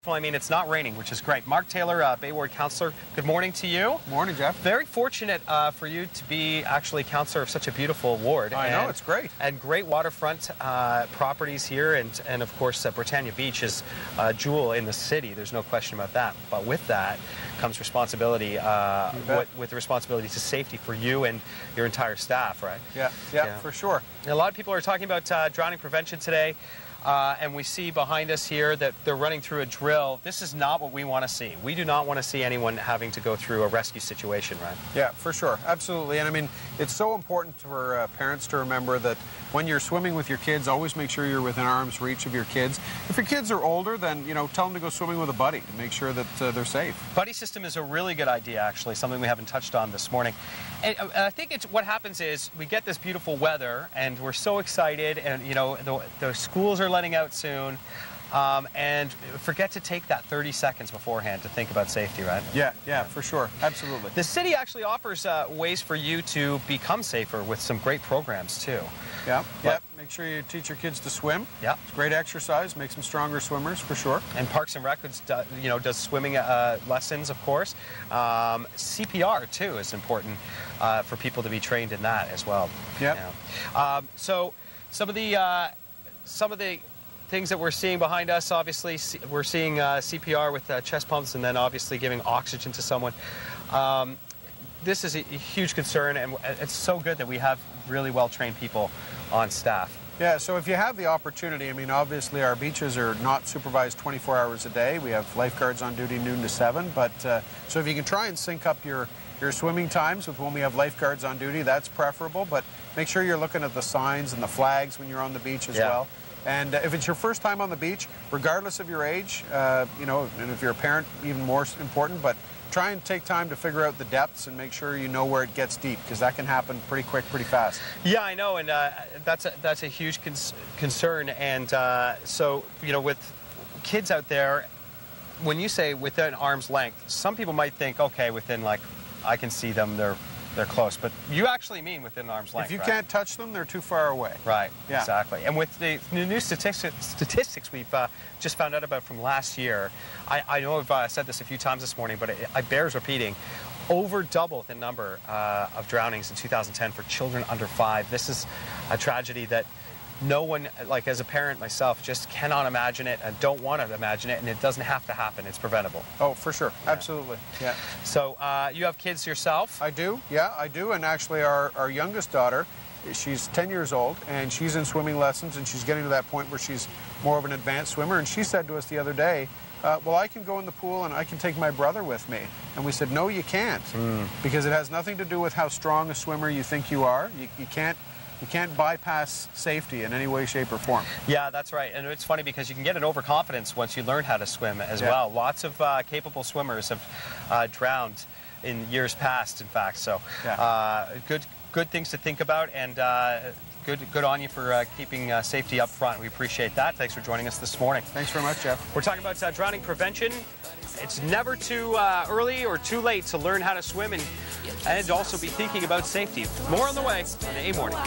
Well, I mean, it's not raining, which is great. Mark Taylor, Bay Ward Councillor, good morning to you. Morning, Jeff. Very fortunate for you to be actually councillor of such a beautiful ward. I know, it's great. And great waterfront properties here, and of course, Britannia Beach is a jewel in the city. There's no question about that. But with that comes responsibility, with the responsibility to safety for you and your entire staff, right? Yeah, for sure. And a lot of people are talking about drowning prevention today. And we see behind us here that they're running through a drill. This is not what we want to see. We do not want to see anyone having to go through a rescue situation, right? Yeah, for sure. Absolutely. And I mean, it's so important for parents to remember that when you're swimming with your kids, always make sure you're within arm's reach of your kids. If your kids are older, then, you know, tell them to go swimming with a buddy to make sure that they're safe. Buddy system is a really good idea, actually, something we haven't touched on this morning. And I think what happens is we get this beautiful weather, and we're so excited, and, you know, the schools are letting out soon, and forget to take that 30 seconds beforehand to think about safety, right? Yeah, for sure. Absolutely. The city actually offers ways for you to become safer with some great programs, too. Yeah. Make sure you teach your kids to swim. Yeah. It's great exercise, makes them stronger swimmers, for sure. And Parks and Rec, does swimming lessons, of course. CPR, too, is important for people to be trained in that as well. Yeah. So some of the things that we're seeing behind us, obviously, we're seeing CPR with chest pumps, and then obviously giving oxygen to someone. This is a huge concern, and it's so good that we have really well-trained people on staff. Yeah, so if you have the opportunity, I mean, obviously our beaches are not supervised 24 hours a day. We have lifeguards on duty noon to 7, but so if you can try and sync up your swimming times with when we have lifeguards on duty, that's preferable, but make sure you're looking at the signs and the flags when you're on the beach as well. And if it's your first time on the beach, regardless of your age, you know, and if you're a parent, even more important, but try and take time to figure out the depths and make sure you know where it gets deep, because that can happen pretty quick, pretty fast. Yeah, I know, and that's a huge concern. And so, you know, with kids out there, when you say within arm's length, some people might think, okay, within, like, I can see them, they're close, but you actually mean within arm's length. If you can't touch them, they're too far away. Right, yeah. Exactly. And with the new statistics we've just found out about from last year, I know I've said this a few times this morning, but it bears repeating, over double the number of drownings in 2010 for children under 5. This is a tragedy that no one, like as a parent myself, just cannot imagine it and don't want to imagine it, and it doesn't have to happen. It's preventable. Oh, for sure. Yeah. Absolutely. Yeah. So you have kids yourself? I do. Yeah, I do. And actually our youngest daughter, she's 10 years old, and she's in swimming lessons, and she's getting to that point where she's more of an advanced swimmer. And she said to us the other day, well, I can go in the pool and I can take my brother with me. And we said, no, you can't, because it has nothing to do with how strong a swimmer you think you are. You can't bypass safety in any way, shape, or form. Yeah, that's right. And it's funny because you can get an overconfidence once you learn how to swim as well. Lots of capable swimmers have drowned in years past, in fact. So good things to think about, and good on you for keeping safety up front. We appreciate that. Thanks for joining us this morning. Thanks very much, Jeff. We're talking about drowning prevention. It's never too early or too late to learn how to swim and also be thinking about safety. More on the way on the A Morning.